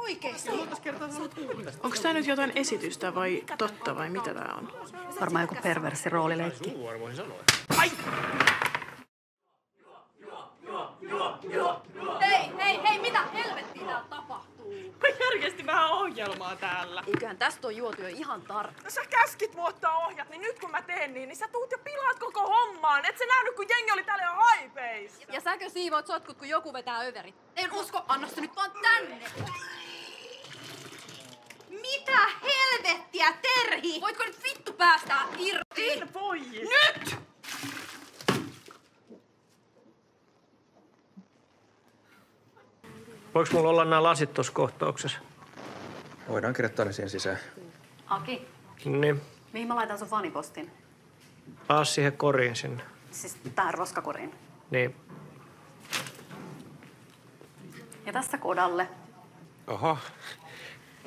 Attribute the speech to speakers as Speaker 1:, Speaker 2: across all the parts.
Speaker 1: Oikeesti?
Speaker 2: Onko tää nyt jotain esitystä vai totta vai mitä tää on?
Speaker 3: Varmaan joku perversi roolileikki.
Speaker 1: Hei, mitä helvettiä täällä tapahtuu?
Speaker 2: Järjesti vähän ohjelmaa täällä.
Speaker 1: Eiköhän tästä on juotu jo ihan tarkkaan.
Speaker 4: Sä käskit mua ottaa ohjat, niin nyt kun mä teen niin sä tuut ja pilaat koko hommaan. Et sä nähnyt, kun jengi oli täällä jo haipeis.
Speaker 1: Ja säkö siivoat sotkut, kun joku vetää överit? En usko, anna se nyt vaan tänne. Mitä helvettiä, Terhi? Voitko nyt vittu päästää irti?
Speaker 4: En voi.
Speaker 1: Nyt!
Speaker 5: Voiko mulla olla nämä lasit tuossa kohtauksessa?
Speaker 6: Voidaan kirjoittaa ne siihen sisään.
Speaker 3: Aki,
Speaker 5: Niin.
Speaker 3: mihin mä laitan sun fanipostin?
Speaker 5: Paa siihen koriin sinne.
Speaker 3: Siis tähän roskakoriin.
Speaker 5: Niin.
Speaker 3: Ja tässä kodalle.
Speaker 7: Oho,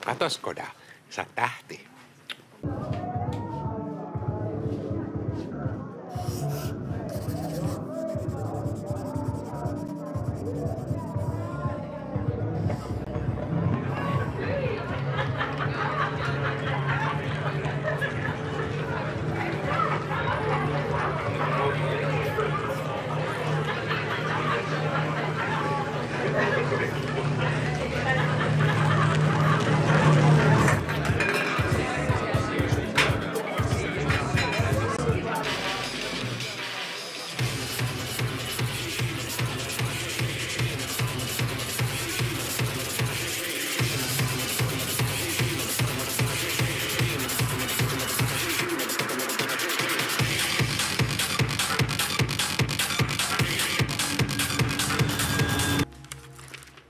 Speaker 7: katos Koda, sä oot tähti.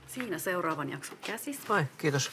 Speaker 3: Siinä seuraavan jakson käsissä.
Speaker 5: Ai, kiitos.